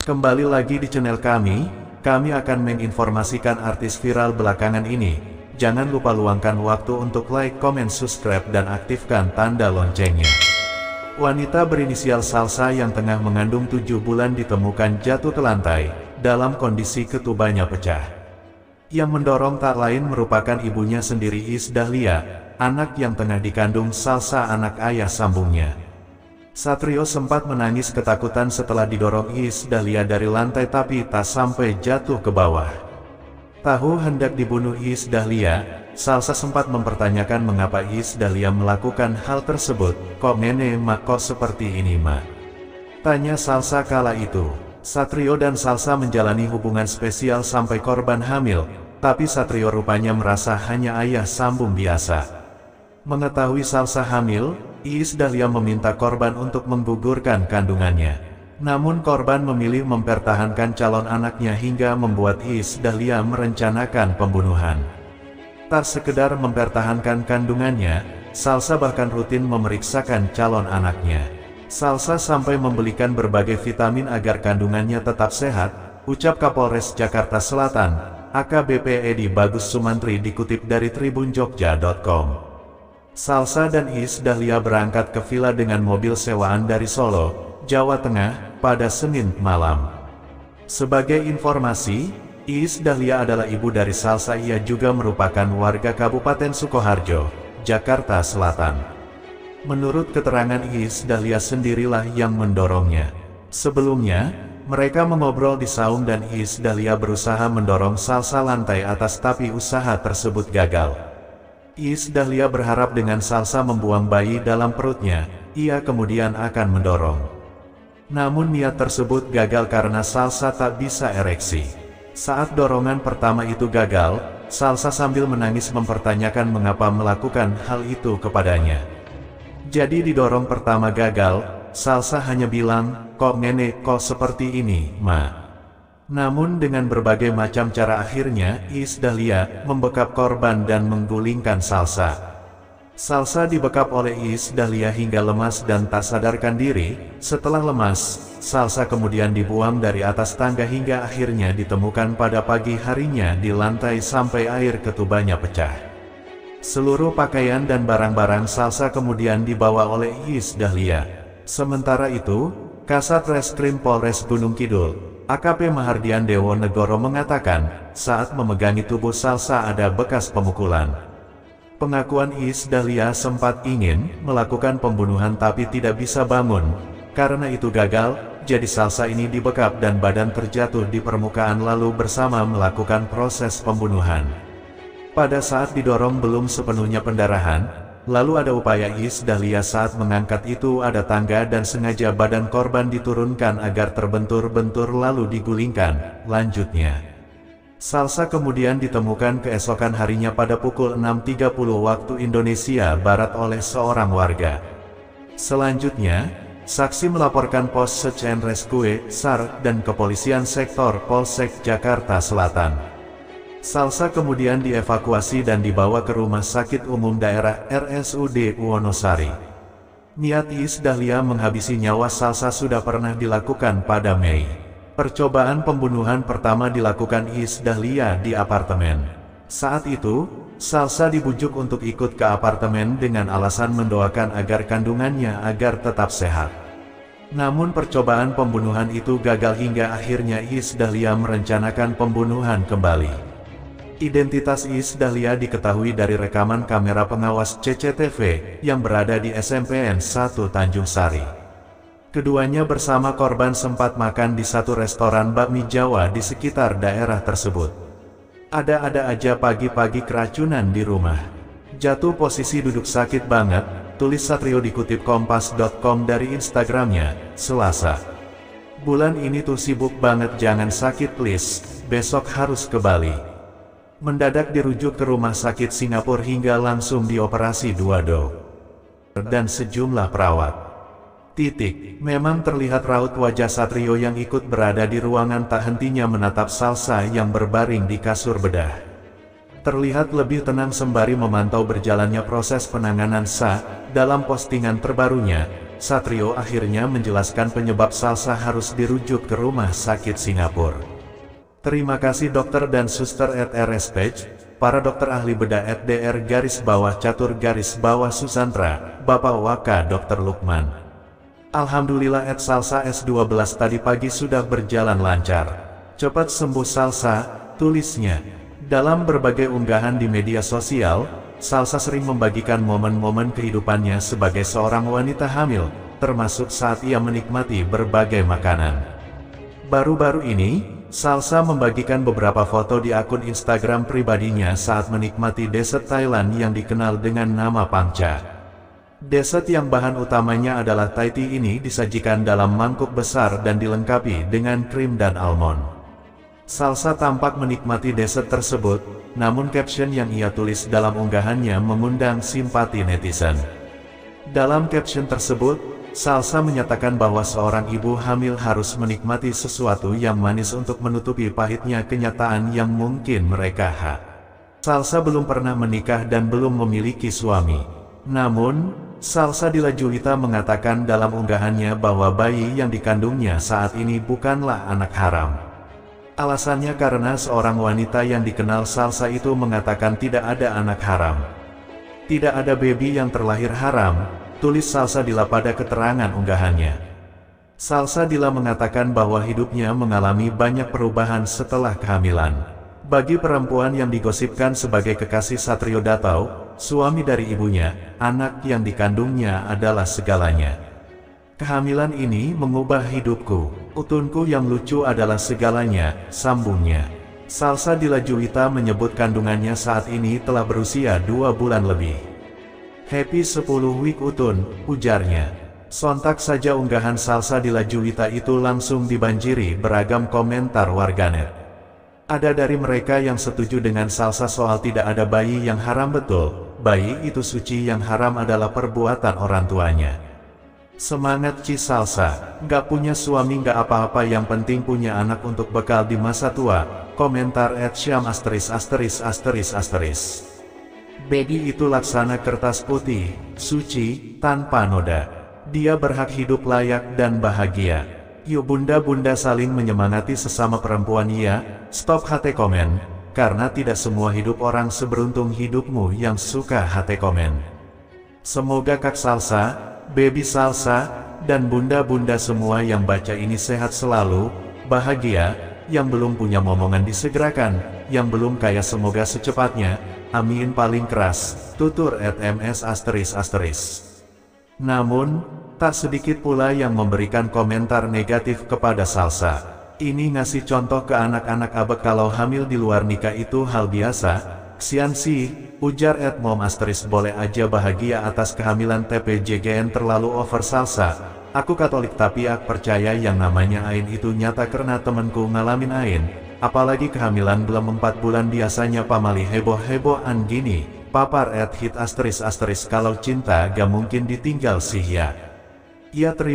Kembali lagi di channel kami akan menginformasikan artis viral belakangan ini. Jangan lupa luangkan waktu untuk like, comment, subscribe, dan aktifkan tanda loncengnya. Wanita berinisial Salsa yang tengah mengandung 7 bulan ditemukan jatuh ke lantai, dalam kondisi ketubannya pecah. Yang mendorong tak lain merupakan ibunya sendiri, Iis Dahlia, anak yang tengah dikandung Salsa, anak ayah sambungnya. Satrio sempat menangis ketakutan setelah didorong Iis Dahlia dari lantai tapi tak sampai jatuh ke bawah. Tahu hendak dibunuh Iis Dahlia, Salsa sempat mempertanyakan mengapa Iis Dahlia melakukan hal tersebut. "Kok nenek mak kok seperti ini mak?" tanya Salsa kala itu. Satrio dan Salsa menjalani hubungan spesial sampai korban hamil, tapi Satrio rupanya merasa hanya ayah sambung biasa. Mengetahui Salsa hamil, Iis Dahlia meminta korban untuk menggugurkan kandungannya. Namun korban memilih mempertahankan calon anaknya hingga membuat Iis Dahlia merencanakan pembunuhan. Tak sekedar mempertahankan kandungannya, Salsa bahkan rutin memeriksakan calon anaknya. Salsa sampai membelikan berbagai vitamin agar kandungannya tetap sehat, ucap Kapolres Jakarta Selatan, AKBP Edi Bagus Sumantri, dikutip dari tribunjogja.com. Salsa dan Iis Dahlia berangkat ke villa dengan mobil sewaan dari Solo, Jawa Tengah, pada Senin malam. Sebagai informasi, Iis Dahlia adalah ibu dari Salsa. Ia juga merupakan warga Kabupaten Sukoharjo, Jakarta Selatan. Menurut keterangan Iis Dahlia sendirilah yang mendorongnya. Sebelumnya, mereka mengobrol di saung dan Iis Dahlia berusaha mendorong Salsa lantai atas tapi usaha tersebut gagal. Iis Dahlia berharap dengan Salsa membuang bayi dalam perutnya, ia kemudian akan mendorong. Namun niat tersebut gagal karena Salsa tak bisa ereksi. Saat dorongan pertama itu gagal, Salsa sambil menangis mempertanyakan mengapa melakukan hal itu kepadanya. Jadi didorong pertama gagal, Salsa hanya bilang, "Kok nenek kok seperti ini, ma?" Namun dengan berbagai macam cara akhirnya Iis Dahlia membekap korban dan menggulingkan Salsa. Salsa dibekap oleh Iis Dahlia hingga lemas dan tak sadarkan diri. Setelah lemas, Salsa kemudian dibuang dari atas tangga hingga akhirnya ditemukan pada pagi harinya di lantai sampai air ketubannya pecah. Seluruh pakaian dan barang-barang Salsa kemudian dibawa oleh Iis Dahlia. Sementara itu, Kasat Reskrim Polres Gunung Kidul, AKP Mahardian Dewo Negoro mengatakan, saat memegangi tubuh Salsa ada bekas pemukulan. Pengakuan Iis Dahlia sempat ingin melakukan pembunuhan tapi tidak bisa bangun. Karena itu gagal, jadi Salsa ini dibekap dan badan terjatuh di permukaan lalu bersama melakukan proses pembunuhan. Pada saat didorong belum sepenuhnya pendarahan, lalu ada upaya Iis Dahlia saat mengangkat itu ada tangga dan sengaja badan korban diturunkan agar terbentur-bentur lalu digulingkan. Lanjutnya, Salsa kemudian ditemukan keesokan harinya pada pukul 6.30 waktu Indonesia Barat oleh seorang warga. Selanjutnya, saksi melaporkan Pos Search and Rescue (SAR) dan Kepolisian Sektor Polsek Jakarta Selatan. Salsa kemudian dievakuasi dan dibawa ke Rumah Sakit Umum Daerah RSUD Wonosari. Niat Iis Dahlia menghabisi nyawa Salsa sudah pernah dilakukan pada Mei. Percobaan pembunuhan pertama dilakukan Iis Dahlia di apartemen. Saat itu, Salsa dibujuk untuk ikut ke apartemen dengan alasan mendoakan agar kandungannya agar tetap sehat. Namun percobaan pembunuhan itu gagal hingga akhirnya Iis Dahlia merencanakan pembunuhan kembali. Identitas Iis Dahlia diketahui dari rekaman kamera pengawas CCTV yang berada di SMPN 1 Tanjung Sari. Keduanya bersama korban sempat makan di satu restoran bakmi Jawa di sekitar daerah tersebut. Ada-ada aja pagi-pagi keracunan di rumah. Jatuh posisi duduk sakit banget, tulis Satrio dikutip kompas.com dari Instagramnya, Selasa. "Bulan ini tuh sibuk banget, jangan sakit please, besok harus ke Bali." Mendadak dirujuk ke rumah sakit Singapura hingga langsung dioperasi 2 dokter dan sejumlah perawat. Memang terlihat raut wajah Satrio yang ikut berada di ruangan tak hentinya menatap Salsa yang berbaring di kasur bedah. Terlihat lebih tenang sembari memantau berjalannya proses penanganan Sa. Dalam postingan terbarunya, Satrio akhirnya menjelaskan penyebab Salsa harus dirujuk ke rumah sakit Singapura. Terima kasih dokter dan suster @RSPage, para dokter ahli bedah @DR_catur_Susantra, Bapak Waka Dr. Lukman. Alhamdulillah Salsa S12 tadi pagi sudah berjalan lancar. Cepat sembuh Salsa, tulisnya. Dalam berbagai unggahan di media sosial, Salsa sering membagikan momen-momen kehidupannya sebagai seorang wanita hamil, termasuk saat ia menikmati berbagai makanan. Baru-baru ini, Salsa membagikan beberapa foto di akun Instagram pribadinya saat menikmati dessert Thailand yang dikenal dengan nama Pangcha. Dessert yang bahan utamanya adalah Thai tea ini disajikan dalam mangkuk besar dan dilengkapi dengan krim dan almond. Salsa tampak menikmati dessert tersebut, namun caption yang ia tulis dalam unggahannya mengundang simpati netizen. Dalam caption tersebut, Salsa menyatakan bahwa seorang ibu hamil harus menikmati sesuatu yang manis untuk menutupi pahitnya kenyataan yang mungkin mereka Salsa belum pernah menikah dan belum memiliki suami. Namun, Salsa Dila Juwita mengatakan dalam unggahannya bahwa bayi yang dikandungnya saat ini bukanlah anak haram. Alasannya karena seorang wanita yang dikenal Salsa itu mengatakan tidak ada anak haram. Tidak ada baby yang terlahir haram, tulis Salsa Dila pada keterangan unggahannya. Salsa Dila mengatakan bahwa hidupnya mengalami banyak perubahan setelah kehamilan. Bagi perempuan yang digosipkan sebagai kekasih Satrio Dattau, suami dari ibunya, anak yang dikandungnya adalah segalanya. Kehamilan ini mengubah hidupku, utunku yang lucu adalah segalanya, sambungnya. Salsa Dila Juwita menyebut kandungannya saat ini telah berusia 2 bulan lebih. Happy 10 week utun, ujarnya. Sontak saja unggahan Salsa Dila Juwita itu langsung dibanjiri beragam komentar warganet. Ada dari mereka yang setuju dengan Salsa soal tidak ada bayi yang haram betul, bayi itu suci yang haram adalah perbuatan orang tuanya. Semangat Ci Salsa, gak punya suami gak apa-apa yang penting punya anak untuk bekal di masa tua, komentar @syam *******. Baby itu laksana kertas putih, suci, tanpa noda. Dia berhak hidup layak dan bahagia. Yuk bunda-bunda saling menyemangati sesama perempuan ya, stop hate komen, karena tidak semua hidup orang seberuntung hidupmu yang suka hate komen. Semoga Kak Salsa, Baby Salsa, dan bunda-bunda semua yang baca ini sehat selalu, bahagia, yang belum punya momongan disegerakan, yang belum kaya semoga secepatnya, amin paling keras, tutur @ms*****. Namun, tak sedikit pula yang memberikan komentar negatif kepada Salsa. Ini ngasih contoh ke anak-anak abek kalau hamil di luar nikah itu hal biasa. Kesian sih, ujar @mom****, boleh aja bahagia atas kehamilan TPJGN terlalu over Salsa. Aku Katolik tapi aku percaya yang namanya Ain itu nyata karena temenku ngalamin Ain. Apalagi kehamilan belum 4 bulan biasanya pamali heboh-hebohan gini. Papar @hit ****, kalau cinta gak mungkin ditinggal sih ya. Ia terima